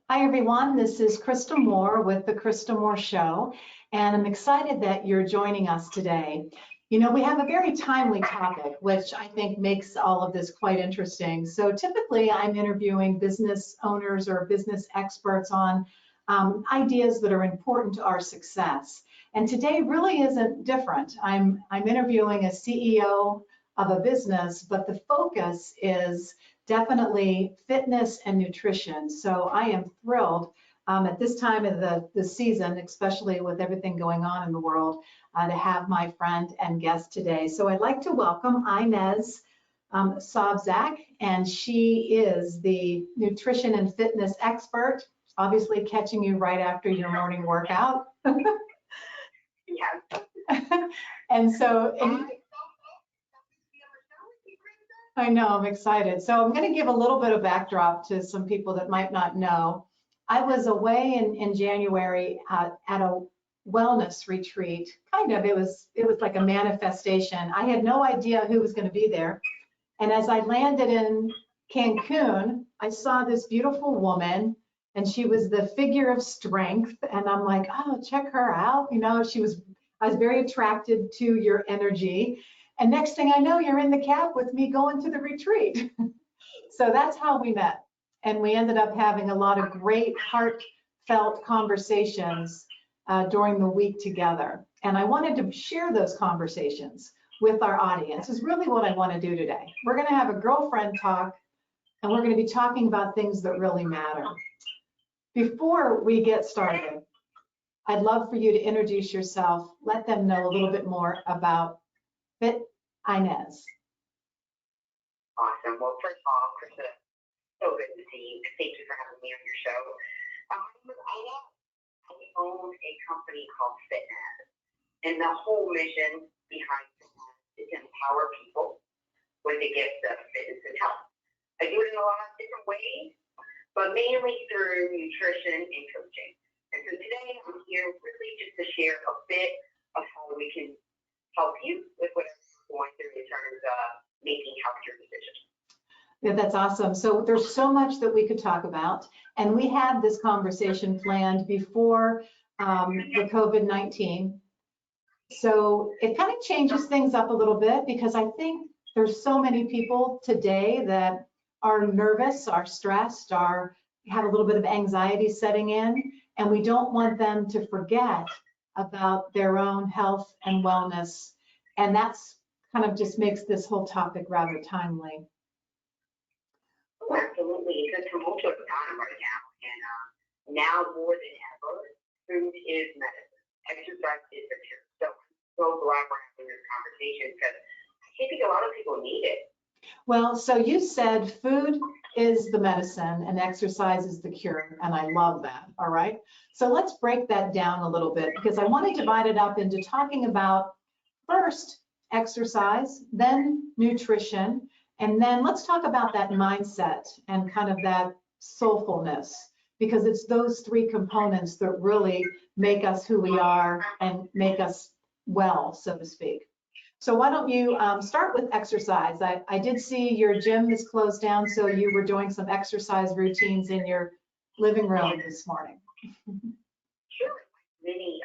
Hi, everyone. This is Krista Moore with the Krista Moore Show, and I'm excited that you're joining us today. You know, we have a very timely topic, which I think makes all of this quite interesting. So typically, I'm interviewing business owners or business experts on ideas that are important to our success. And today really isn't different. I'm interviewing a CEO of a business, but the focus is definitely fitness and nutrition. So I am thrilled at this time of the season, especially with everything going on in the world, to have my friend and guest today. So I'd like to welcome Inez Sobczak, and she is the nutrition and fitness expert, obviously catching you right after your morning workout. Yes. And so, I know, I'm excited. So I'm going to give a little bit of backdrop to some people that might not know. I was away in January at a wellness retreat. Kind of, it was like a manifestation. I had no idea who was going to be there. And as I landed in Cancun, I saw this beautiful woman, and she was the figure of strength. And I'm like, oh, check her out. You know, I was very attracted to your energy. And next thing I know, you're in the cab with me going to the retreat. So that's how we met. And we ended up having a lot of great heartfelt conversations during the week together. And I wanted to share those conversations with our audience is really what I want to do today. We're going to have a girlfriend talk, and we're going to be talking about things that really matter. Before we get started, I'd love for you to introduce yourself, let them know a little bit more about Fit Inez. Awesome. Well, first of all, Krista, so good to see you. Thank you for having me on your show. My name is Inez. I own a company called Fitness, and the whole mission behind Fitness is to empower people with the gift of fitness and health. I do it in a lot of different ways, but mainly through nutrition and coaching. And so today I'm here really just to share a bit of how we can help you with whatever you're going through in terms of making healthier decisions. Yeah, that's awesome. So there's so much that we could talk about. And we had this conversation planned before the COVID-19. So it kind of changes things up a little bit because I think there's so many people today that are nervous, are stressed, have a little bit of anxiety setting in, and we don't want them to forget about their own health and wellness. And that's kind of just makes this whole topic rather timely. Oh, absolutely. It's a tumultuous time right now. And now more than ever, food is medicine. Exercise is the cure. So I'm so glad we're having this conversation because I think a lot of people need it. Well, so you said food is the medicine and exercise is the cure, and I love that, all right? So let's break that down a little bit because I want to divide it up into talking about first exercise, then nutrition, and then let's talk about that mindset and kind of that soulfulness because it's those three components that really make us who we are and make us well, so to speak. So why don't you start with exercise? I did see your gym is closed down, so you were doing some exercise routines in your living room this morning. Sure. Many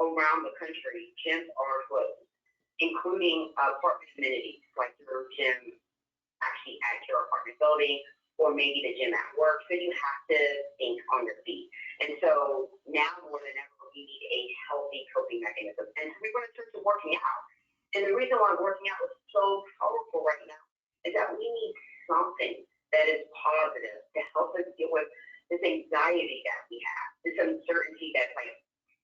around the country, gyms are closed, including apartment amenities, like your gym actually at your apartment building, or maybe the gym at work. So you have to think on your feet. And so now more than ever, we need a healthy coping mechanism. And so we're going to start to working out. And the reason why working out is so powerful right now is that we need something that is positive to help us deal with this anxiety that we have, this uncertainty that's like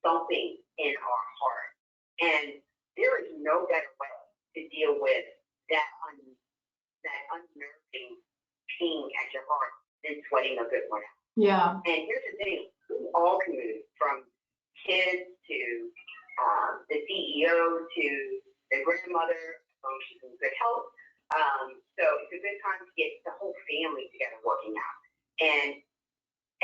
thumping in our heart. And there is no better way to deal with that unnerving pain at your heart than sweating a good one out. Yeah. And here's the thing, we all can move, from kids to the CEO to the grandmother, as long as she's in good health. So it's a good time to get the whole family together working out. And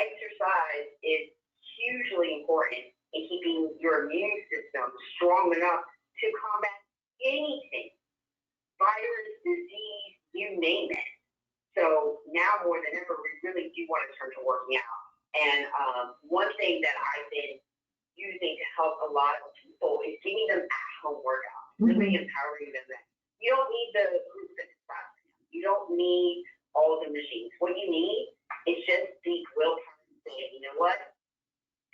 exercise is hugely important in keeping your immune system strong enough to combat anything, virus, disease, you name it. So now more than ever, we really do want to turn to working out. And one thing that I've been using to help a lot of people is giving them at-home workouts, really empowering them that you don't need the group fitness class. You don't need all the machines. What you need is just the willpower to say, you know what,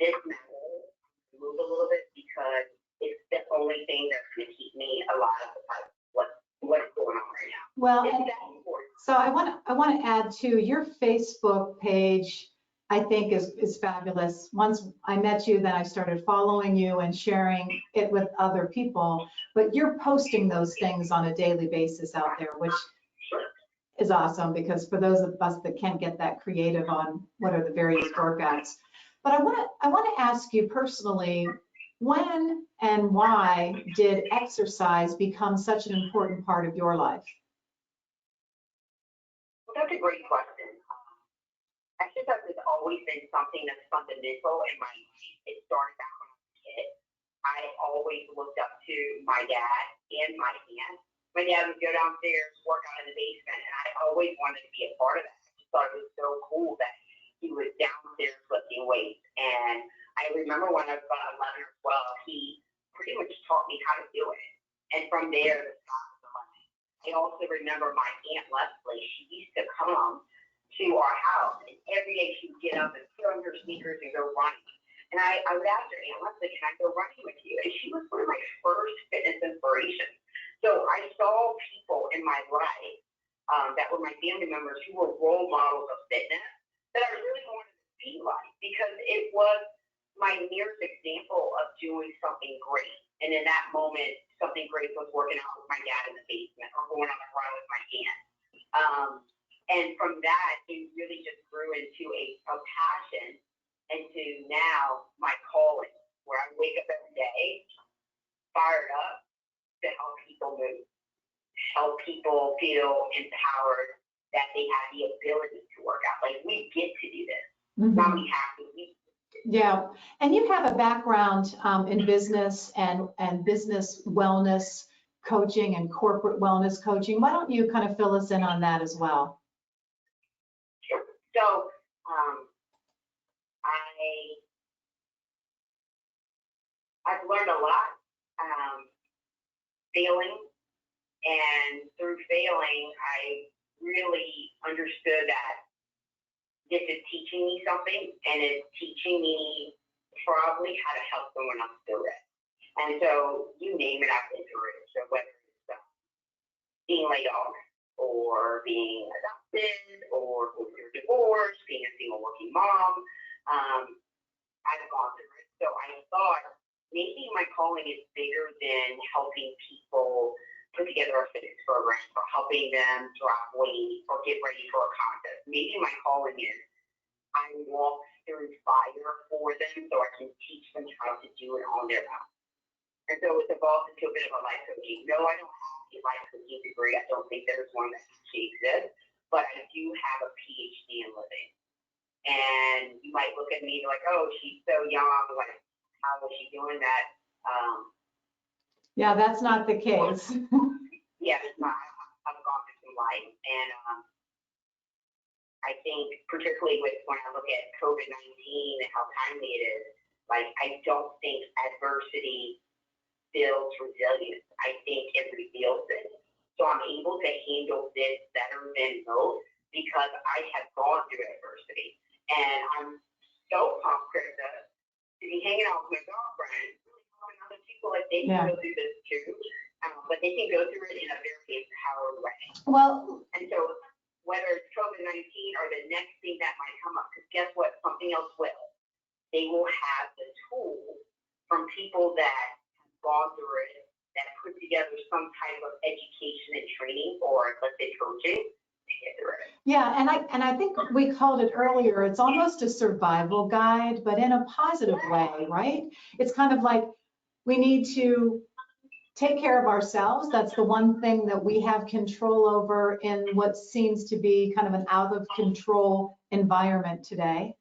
this matters. Move a little bit because it's the only thing that's going to keep me alive besides what's going on right now. Well, it's that important. So I want to add to your Facebook page. I think is fabulous. Once I met you, then I started following you and sharing it with other people. But you're posting those things on a daily basis out there, which is awesome because for those of us that can't get that creative on what are the various workouts. But I want to ask you personally, when and why did exercise become such an important part of your life? Well, that's a great question. Exercise has always been something that's fundamental in my life. It started back when I was a kid. I always looked up to my dad and my aunt. My dad would go downstairs, work out in the basement, and I always wanted to be a part of that. I just thought it was so cool that he was downstairs lifting weights. And I remember when I was about 11 or 12, he pretty much taught me how to do it. And from there, the sky was the limit. I also remember my Aunt Leslie, she used to come to our house, and every day she would get up and put on her sneakers and go running. And I would ask her, Aunt Leslie, can I go running with you? And she was one of my first fitness inspirations. So I saw people in my life that were my family members who were role models of fitness that I really wanted to be like because it was my nearest example of doing something great. And in that moment, something great was working out with my dad in the basement or going on a run with my aunt. And from that, it really just grew into a passion into now my calling, where I wake up every day fired up to help people move, help people feel empowered that they have the ability to work out. Like, we get to do this. Not we have to. Yeah, and you have a background in business and business wellness coaching and corporate wellness coaching. Why don't you kind of fill us in on that as well? Sure. So I've learned a lot failing, and through failing, I really understood that this is teaching me something, and it's teaching me probably how to help someone else do it. And so you name it, I've been through it. So whether it's being laid off, or being adopted, or you're divorced, being a single working mom, I've gone through it. So I thought maybe my calling is bigger than helping people put together a fitness program or helping them drop weight or get ready for a contest. Maybe my calling is I walk through fire for them so I can teach them how to do it on their own. And so it's evolved into a bit of a life coaching. No, I don't have a life coaching degree. I don't think there's one that actually exists, but I do have a PhD in living. And you might look at me like, oh, she's so young, like, how was she doing that? Yeah, that's not the case. Yeah, it's not. I've gone through some life, and I think particularly with when I look at COVID-19 and how timely it is, like, I don't think adversity builds resilience. I think it reveals it. So I'm able to handle this better than most because I have gone through adversity. And I'm so pumped, Krista, to be hanging out with my girlfriend, really helping other people like they can go through this too, but they can go through it in a very empowered way. Well, and so whether it's COVID-19 or the next thing that might come up, because guess what? Something else will. They will have the tools from people that have gone through it, that put together some type of education and training or, let's say, coaching. Yeah, and I think we called it earlier, it's almost a survival guide, but in a positive way, right? It's kind of like we need to take care of ourselves. That's the one thing that we have control over in what seems to be kind of an out of control environment today.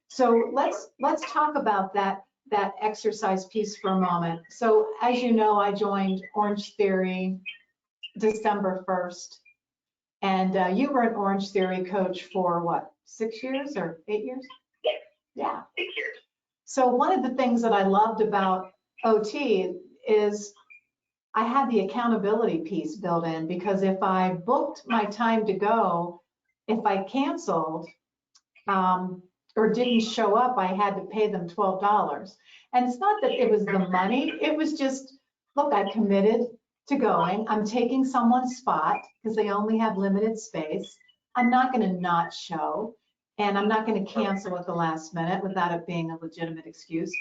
So let's talk about that exercise piece for a moment. So as you know, I joined Orange Theory December 1st. And you were an Orange Theory coach for what, 6 years or 8 years? Yes. Yeah. 6 years. So one of the things that I loved about OT is I had the accountability piece built in, because if I booked my time to go, if I canceled or didn't show up, I had to pay them $12. And it's not that it was the money, it was just, look, I committed to going. I'm taking someone's spot because they only have limited space. I'm not going to not show, and I'm not going to cancel at the last minute without it being a legitimate excuse.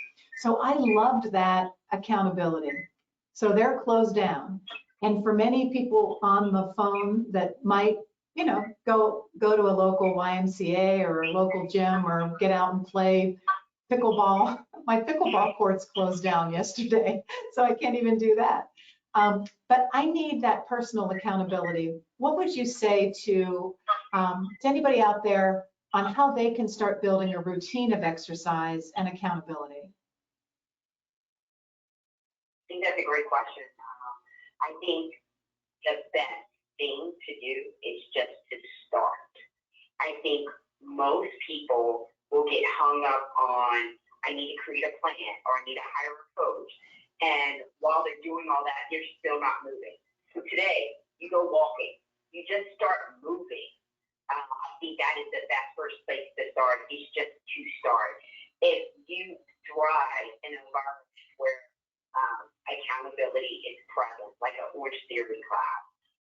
So I loved that accountability. So they're closed down. And for many people on the phone that might, you know, go to a local YMCA or a local gym or get out and play pickleball. My pickleball court's closed down yesterday, so I can't even do that. But I need that personal accountability. What would you say to anybody out there on how they can start building a routine of exercise and accountability? I think that's a great question. I think the best thing to do is just to start. I think most people will get hung up on, I need to create a plan, or I need to hire a coach. And while they're doing all that, they're still not moving. So today, you go walking. You just start moving. I think that is the best first place to start, is just to start. If you thrive in an environment where accountability is present, like an Orange Theory class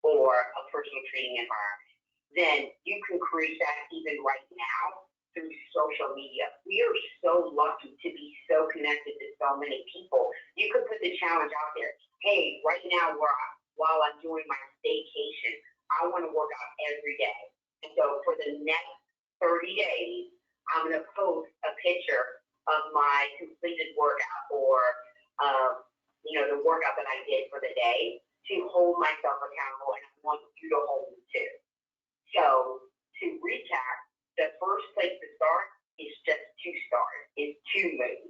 or a personal training environment, then you can create that even right now through social media. We are so lucky to be so connected to so many people. You could put the challenge out there. Hey, right now, while I'm doing my staycation, I want to work out every day. And so for the next 30 days, I'm going to post a picture of my completed workout, or the workout that I did for the day, to hold myself accountable, and I want you to hold me too. So to recap, the first place to start is just to start, is to move.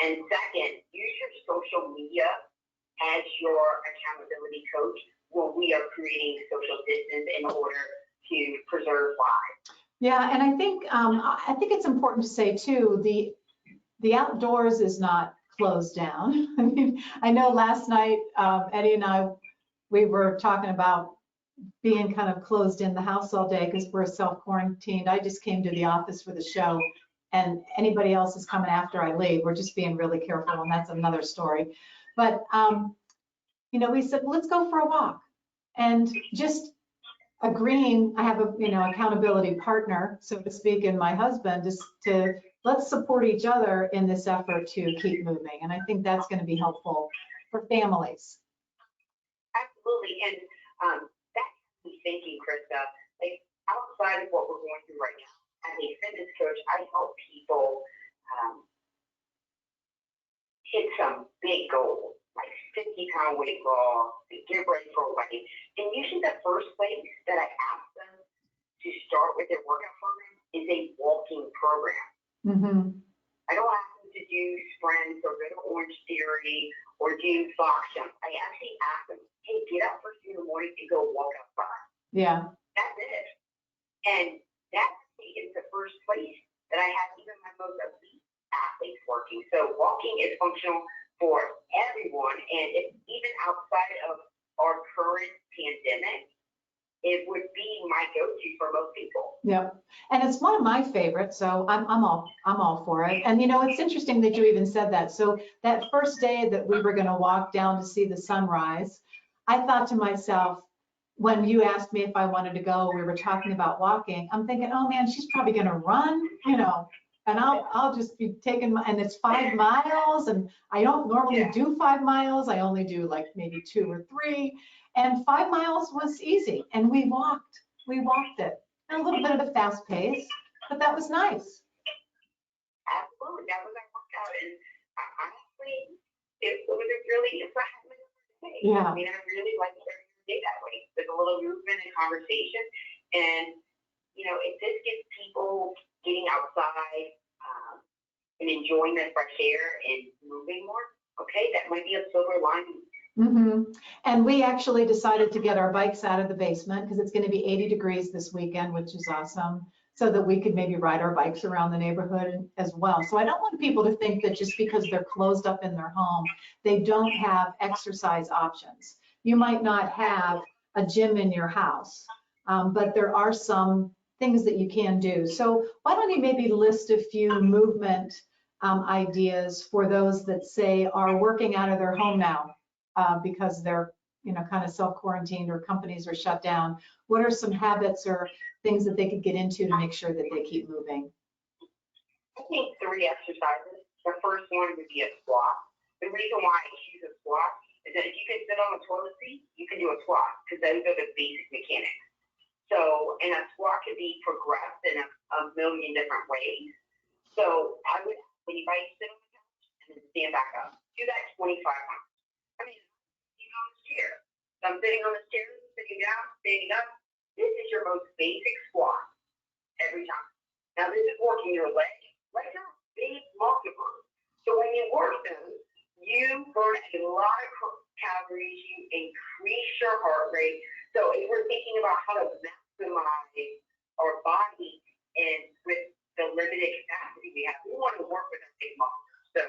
And second, use your social media as your accountability coach when we are creating social distance in order to preserve lives. Yeah, and I think it's important to say too, the outdoors is not closed down. I mean, I know last night Eddie and I, we were talking about being kind of closed in the house all day because we're self-quarantined. I just came to the office for the show, and anybody else is coming after I leave. We're just being really careful, and that's another story. But we said, let's go for a walk, and just agreeing. I have a accountability partner, so to speak, and my husband, just to let's support each other in this effort to keep moving. And I think that's going to be helpful for families. Absolutely, and that's me thinking, Krista, like outside of what we're going through right now, as a fitness coach, I help people hit some big goals, like 50-pound weight loss, get ready for a wedding. And usually the first place that I ask them to start with their workout program is a walking program. Mm-hmm. I don't ask them to do sprints or go to Orange Theory or do box jumps. I actually ask them, hey, get up first thing in the morning and go walk outside. Yeah. That's it. And that is the first place that I have even my most elite athletes working. So walking is functional for everyone, and it's even outside of our current pandemic, it would be my go-to for most people. Yep, and it's one of my favorites, so I'm all for it. And it's interesting that you even said that. So that first day that we were going to walk down to see the sunrise, I thought to myself, when you asked me if I wanted to go, we were talking about walking. I'm thinking, oh man, she's probably going to run, and I'll just be taking and it's 5 miles, and I don't normally do 5 miles. I only do like maybe 2 or 3. And 5 miles was easy, and we walked it. And a little bit of a fast pace, but that was nice. Absolutely, that was our workout, and honestly, it was a really exciting day. Yeah. I mean, I really like every day that way. There's a little movement and conversation, and it just gets people getting outside and enjoying the fresh air and moving more. Okay, that might be a silver lining. Mm-hmm. And we actually decided to get our bikes out of the basement because it's going to be 80 degrees this weekend, which is awesome. so that we could maybe ride our bikes around the neighborhood as well. So I don't want people to think that just because they're closed up in their home, they don't have exercise options. You might not have a gym in your house, but there are some things that you can do. So why don't you maybe list a few movement ideas for those that say are working out of their home now because they're kind of self-quarantined or companies are shut down. What are some habits or things that they could get into to make sure that they keep moving? I think 3 exercises. The first one would be a squat. The reason why I choose a squat is that if you can sit on a toilet seat, you can do a squat because those are the basic mechanics. So, and a squat could be progressed in a million different ways. So I would, when you sit on the couch and then stand back up, do that 25 times. I mean, on this chair. So I'm sitting on this chair, sitting down, standing up. This is your most basic squat every time. Now this is working your legs. Legs are big muscles. So when you work them, you burn a lot of calories, you increase your heart rate. So if we're thinking about how to maximize our body and with the limited capacity we have, we want to work with our big muscles. So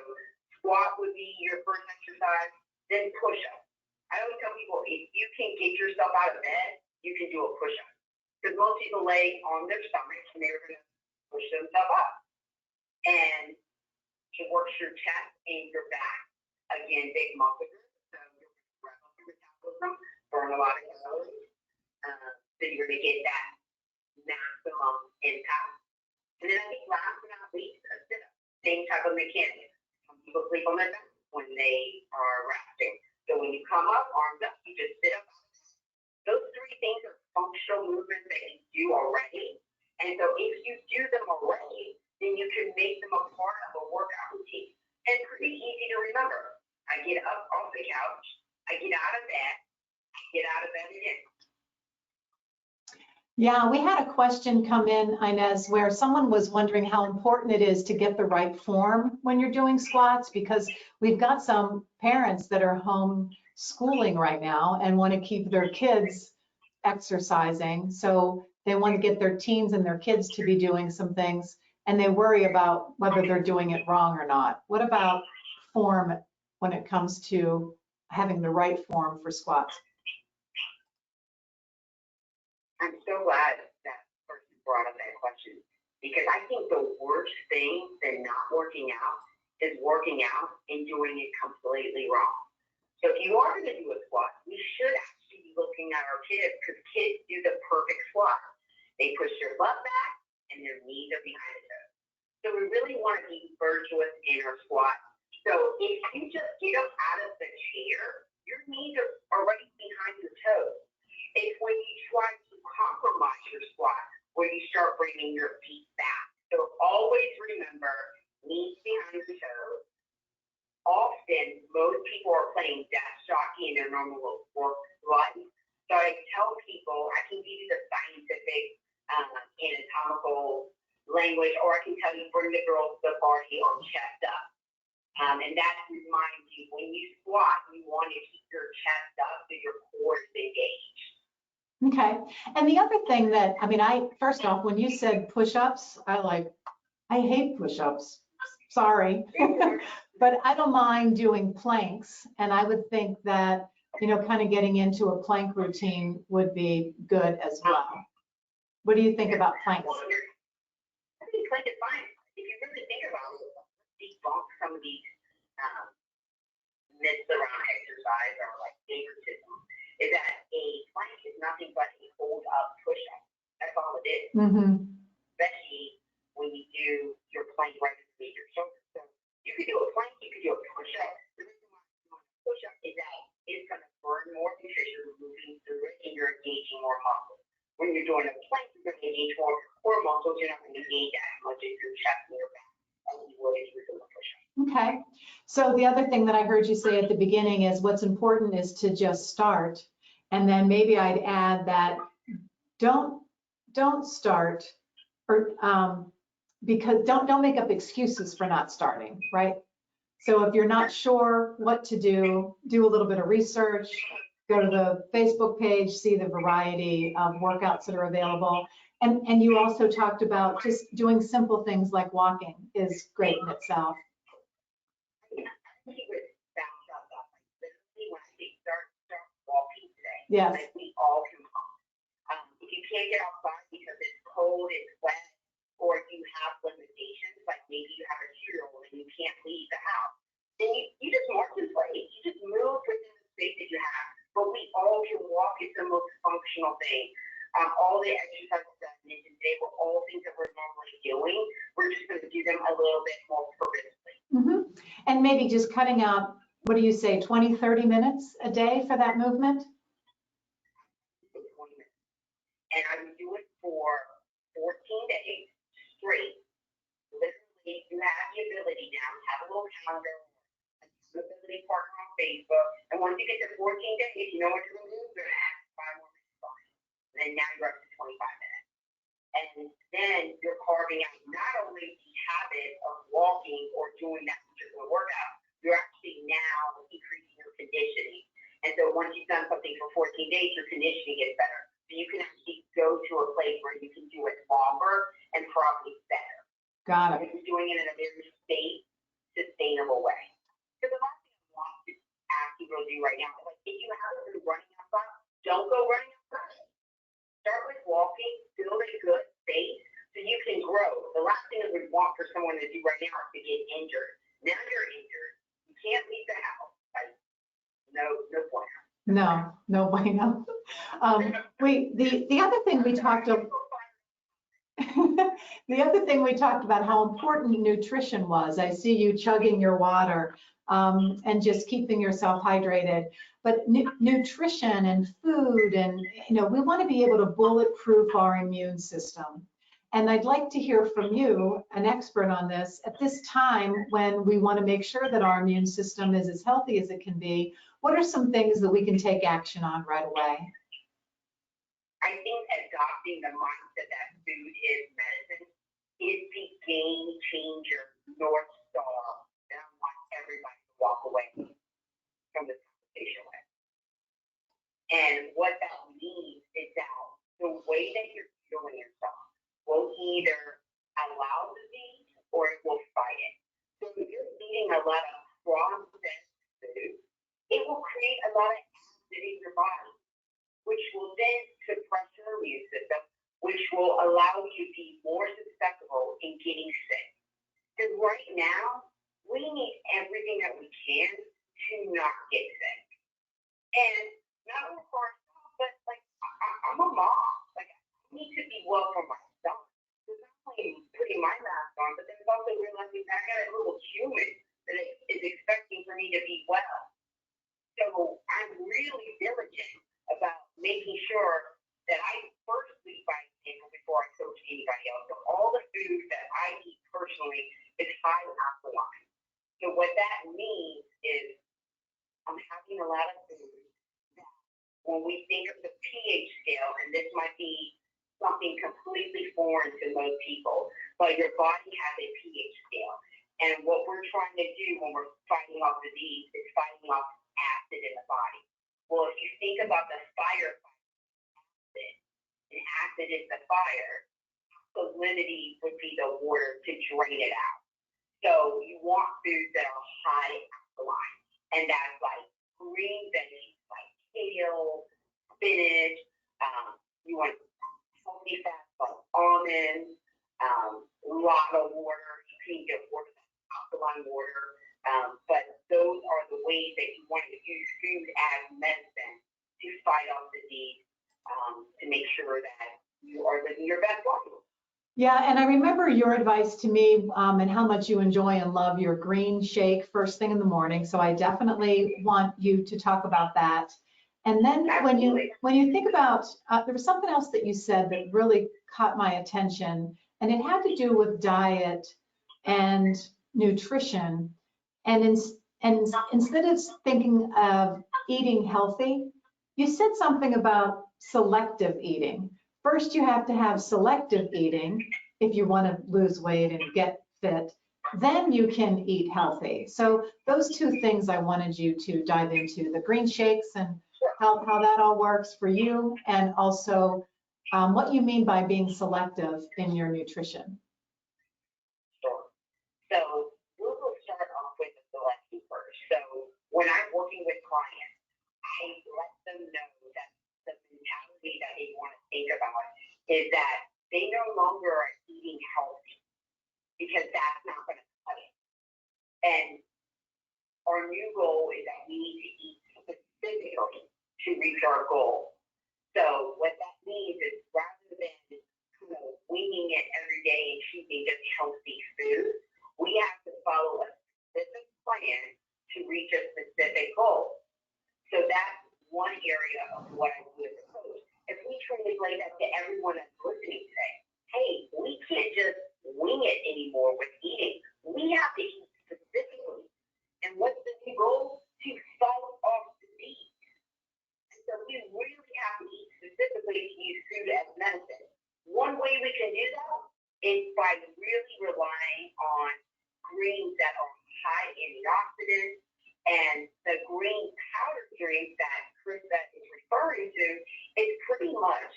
squat would be your first exercise, then push-up. I always tell people, if you can get yourself out of bed, you can do a push-up. Because most people lay on their stomach and they're going to push themselves up. And it works your chest and your back. Again, big muscle groups, so you're going to run up your metabolism, burn a lot of calories. So you're going to get that maximum impact. And then I think last but not least, a sit-up. Same type of mechanics. Some people sleep on their back when they are resting. So when you come up, arms up, you just sit up. Those 3 things are functional movements that you do already. And so if you do them already, then you can make them a part of a workout routine. And pretty easy to remember. I get up off the couch, I get out of bed, I get out of bed again. Yeah, we had a question come in, Inez, where someone was wondering how important it is to get the right form when you're doing squats, because we've got some parents that are home schooling right now and want to keep their kids exercising. So they want to get their teens and their kids to be doing some things, and they worry about whether they're doing it wrong or not. What about form when it comes to having the right form for squats? I'm so glad that person brought up that question, because I think the worst thing than not working out is working out and doing it completely wrong. So if you are going to do a squat, we should actually be looking at our kids, because kids do the perfect squat. They push their butt back and their knees are behind the toes. So we really want to be virtuous in our squat. So if you just get up out of the chair, your knees are already behind your toes. It's when you try to compromise your squat where you start bringing your feet back. So always remember, knees behind the toes. Often, most people are playing desk jockey in their normal work life. So I tell people, I can give you the scientific anatomical language, or I can tell you, bring the girls to the party on chest up. And that reminds you, when you squat, you want to keep your chest up so your core is engaged. Okay. And the other thing that, I mean, first off, when you said push-ups, I hate push-ups. Sorry. But I don't mind doing planks. And I would think that, kind of getting into a plank routine would be good as well. What do you think about planks? I think plank is fine. If you really think about it, debunk some of these myths around exercise or like favoritism. Is that a plank is nothing but a hold-up push-up. That's all it is. Mm-hmm. Especially when you do your plank right underneath your shoulder. So you could do a plank, you could do a push-up. The reason why you want a push-up is that it's going to burn more nutrition moving through it, and you're engaging more muscles. When you're doing a plank, you're going to engage more core muscles. You're not going to engage as much as your chest and your back as you would if you're doing a push-up. Okay. So the other thing that I heard you say at the beginning is what's important is to just start. And then maybe I'd add that don't start, or because don't make up excuses for not starting, right? So if you're not sure what to do a little bit of research, go to the Facebook page, see the variety of workouts that are available. And you also talked about just doing simple things like walking is great in itself. He would bounce up. Literally, when I say start walking today, Yes. like we all can walk. If you can't get outside because it's cold, it's wet, or you have limitations, like maybe you have a 2-year-old and you can't leave the house, then you just march in place. You just move within the space that you have. But we all can walk. It's the most functional thing. All the exercises that I mentioned today were all things that we're normally doing. We're just going to do them a little bit more purposefully. Mm-hmm. And maybe just cutting out, what do you say, 20, 30 minutes a day for that movement? 20 minutes. And I would do it for 14 days straight. Literally, you have the ability now to have a little calendar, accountability partner on Facebook. And once you get to 14 days, you know what you're going to do? You're going to add 5 more minutes on it. And then now you're up to 25 minutes. And then you're carving out not only the habit of walking or doing that particular workout, you're actually now increasing your conditioning. And so once you've done something for 14 days, your conditioning gets better. So you can actually go to a place where you can do it longer and probably better. Got it. And you're doing it in a very safe, sustainable way. So the last thing I want to ask you to do right now is, like, if you haven't been running outside, don't go running outside. Start with walking, build a good base so you can grow. The last thing that we want for someone to do right now is to get injured. Now you're injured. You can't leave the house. Like, no point. No bueno. The other thing we talked about, the other thing we talked about how important nutrition was. I see you chugging your water and just keeping yourself hydrated. But nutrition and food, and we want to be able to bulletproof our immune system. And I'd like to hear from you, an expert on this, at this time when we want to make sure that our immune system is as healthy as it can be. What are some things that we can take action on right away? I think adopting the mindset that food is medicine is the game changer, North Star, that I want everybody to walk away from this conversation with. And what that means is that the way that you're feeling yourself will either allow disease or it will fight it. So if you're eating a lot of processed food, it will create a lot of acid in your body, which will then suppress your immune system, which will allow you to be more susceptible in getting sick. Because right now, we need everything that we can to not get sick. And not only for ourselves, but like I'm a mom. Like I need to be well for myself. There's not only putting my mask on, but there's also realizing that I got a little human that is expecting for me to be well. So I'm really diligent about making sure that I first lead by example before I coach anybody else. So all the food that I eat personally is high alkaline. So what that means is I'm having a lot of food that when we think of the pH scale, and this might be something completely foreign to most people, but your body has a pH scale. And what we're trying to do when we're fighting off disease is fighting off acid in the body. Well, if you think about the fire acid, and acid is the fire, salinity would be the water to drain it out. So you want foods that are high alkaline, and that's like green veggies, like kale, spinach. You want healthy fats like almonds, a lot of water. You can get water that's alkaline water. But those are the ways that you want to use food as medicine to fight off disease, to make sure that you are living your best life. Yeah, and I remember your advice to me and how much you enjoy and love your green shake first thing in the morning. So I definitely want you to talk about that. And then when you think about, there was something else that you said that really caught my attention, and it had to do with diet and nutrition. And instead of thinking of eating healthy, you said something about selective eating. First, you have to have selective eating if you want to lose weight and get fit. Then you can eat healthy. So those two things I wanted you to dive into, the green shakes and how that all works for you, and also what you mean by being selective in your nutrition. Sure. So we'll start off with the selection first. So when I'm working with clients, I let them know that the mentality that they want to think about is that they no longer are eating healthy because that's not going to cut it. And our new goal is that we need to eat specifically to reach our goal. So what that means is rather than kind of winging it every day and choosing just healthy food, we have to follow a specific plan to reach a specific goal. So that's one area of what I do as a coach. If we translate that to everyone that's listening today, hey, we can't just wing it anymore with eating. We have to eat specifically. And what's the new goal? To fight off disease. And so we really have to eat specifically to use food as medicine. One way we can do that is by really relying on greens that are high antioxidants, and the green powder drink that Krista is referring to is pretty much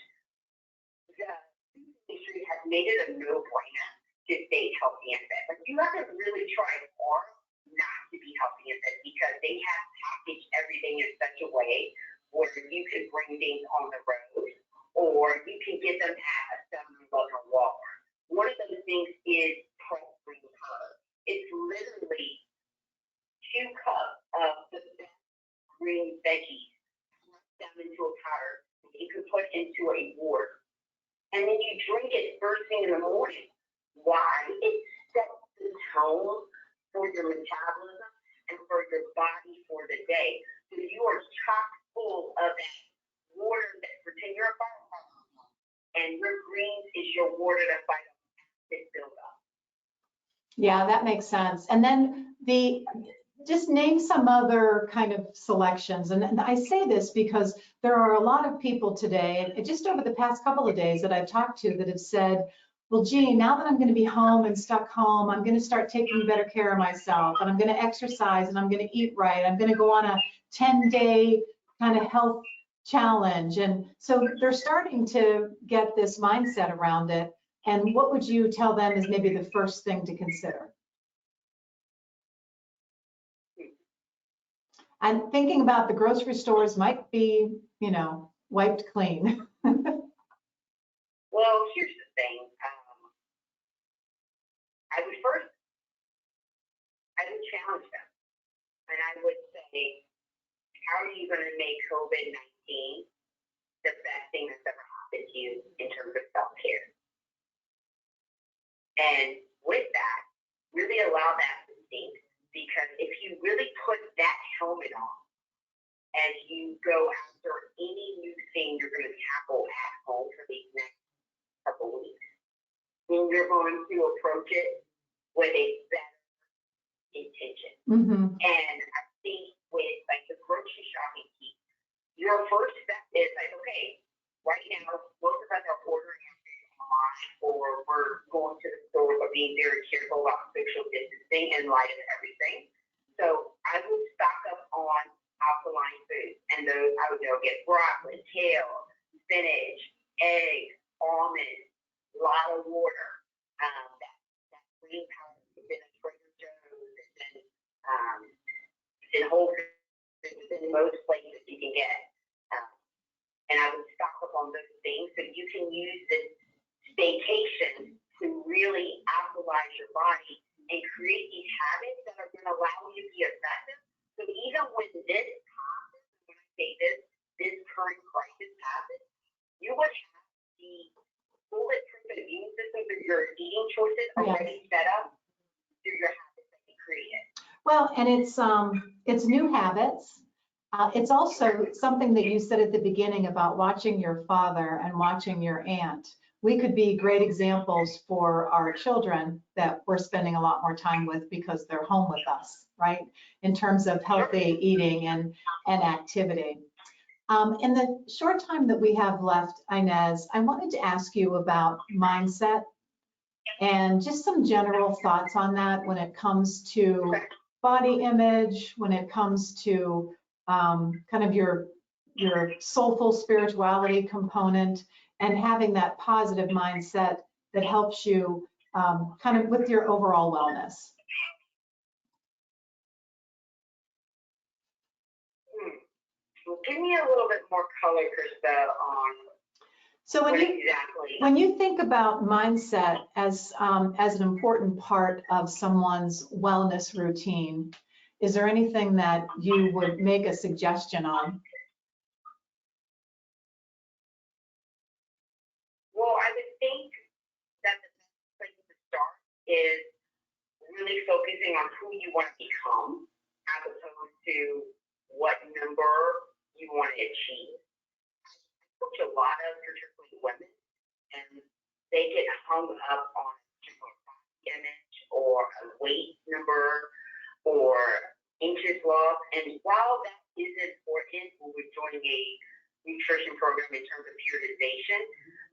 the food industry has made it a no-brainer to stay healthy and fit. Like you have to really try hard not to be healthy and fit because they have packaged everything in such a way where you can bring things on the road or you can get them at a 7-Eleven or Walmart. One of those things is pressed green powder. It's literally 2 cups of the best green veggies pressed down into a powder that you can put into a water. And then you drink it first thing in the morning. Why? It sets the tone for your metabolism and for your body for the day. So you are chock full of that water that pretend you're a firefighter. And your greens is your water to fight off acid buildup. Yeah, that makes sense. And then just name some other kind of selections. And I say this because there are a lot of people today, and just over the past couple of days that I've talked to that have said, well, gee, now that I'm going to be home and stuck home, I'm going to start taking better care of myself, and I'm going to exercise, and I'm going to eat right. I'm going to go on a 10-day kind of health challenge. And so they're starting to get this mindset around it. And what would you tell them is maybe the first thing to consider? And thinking about the grocery stores might be, wiped clean. Well, here's the thing. I would challenge them. And I would say, how are you going to make COVID-19 the best thing that's ever happened to you in terms of self-care? And with that, really allow that to sink. Because if you really put that helmet on and you go after any new thing you're going to tackle at home for these next couple weeks, then you're going to approach it with a better intention. Mm-hmm. And I think with like the grocery shopping piece, your first step is like, okay, right now, most of us are ordering online or we're going to the store but being very careful about social distancing in light of everything. So I would stock up on alkaline foods, and those I would go get broccoli, kale, spinach, eggs, almonds, a lot of water, that green powder is in a Trader Joe's, and in Whole Foods, in most places you can get. And I would stock up on those things so you can use this staycation to really alkalize your body and create these habits that are going to allow you to be effective. So even when this happens, when I say this current crisis happens, you would have the bulletproof immune system through your eating choices already set up through your habits that you created. Well, and it's new habits. It's also something that you said at the beginning about watching your father and watching your aunt. We could be great examples for our children that we're spending a lot more time with because they're home with us, right? In terms of healthy eating and activity. In the short time that we have left, Inez, I wanted to ask you about mindset and just some general thoughts on that when it comes to body image, when it comes to kind of your soulful spirituality component, and having that positive mindset that helps you kind of with your overall wellness. Well, give me a little bit more color, Krista, on so exactly. When you think about mindset as an important part of someone's wellness routine, is there anything that you would make a suggestion on? Well, I would think that the best place to start is really focusing on who you want to become as opposed to what number you want to achieve. I coach a lot of particularly women, and they get hung up on a particular body image or a weight number or inches lost. And while that is important when we're doing a nutrition program in terms of periodization,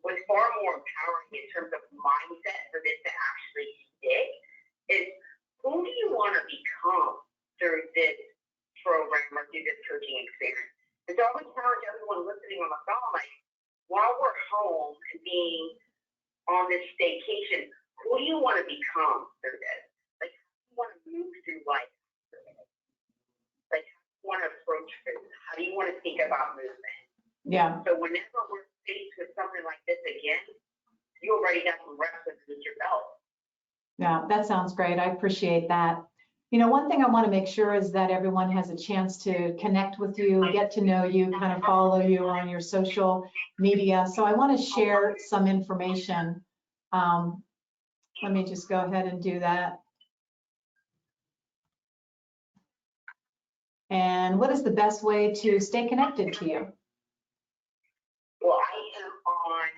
what's far more empowering in terms of mindset for this to actually stick is who do you want to become through this program or through this coaching experience? And so I would challenge everyone listening on the phone, like, while we're home and being on this staycation, who do you want to become through this? Like, how do you want to move through life? Like, how do you want to approach food? How do you want to think about movement? Yeah. So whenever we're faced with something like this again, you already got some reps underneath your belt. Yeah, that sounds great. I appreciate that. You know, one thing I want to make sure is that everyone has a chance to connect with you, get to know you, kind of follow you on your social media. So I want to share some information. Let me just go ahead and do that. And what is the best way to stay connected to you? Well, I am on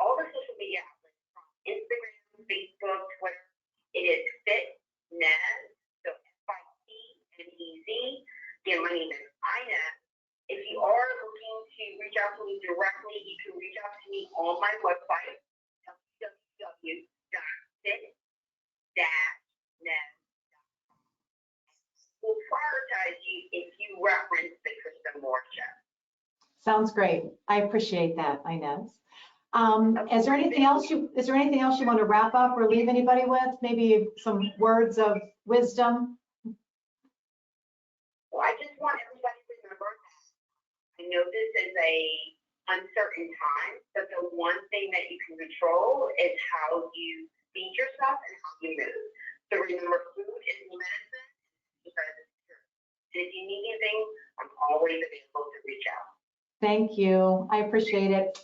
all the social media outlets, from Instagram, Facebook, Twitter. It is FitNez. Again, my name is Inez. If you are looking to reach out to me directly, you can reach out to me on my website, www.fit-nez.com. We'll prioritize you if you reference the Krista Moore Show. Sounds great. I appreciate that, Inez. Is there anything else you want to wrap up or leave anybody with? Maybe some words of wisdom? Well, I just want everybody to remember that I know this is a uncertain time, but the one thing that you can control is how you feed yourself and how you move. So remember, food is medicine. And if you need anything, I'm always available to reach out. Thank you. I appreciate it.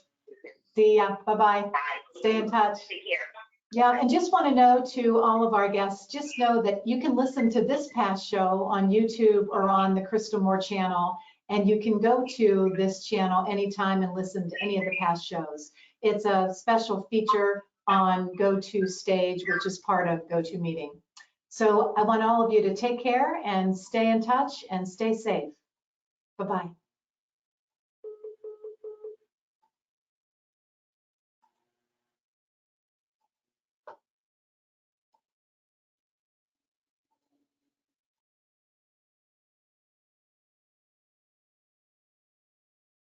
See ya. Bye-bye. Bye. Stay in touch. Take care. Yeah, and just want to know to all of our guests, just know that you can listen to this past show on YouTube or on the Krista Moore channel, and you can go to this channel anytime and listen to any of the past shows. It's a special feature on GoToStage, which is part of GoToMeeting. So I want all of you to take care and stay in touch and stay safe. Bye-bye.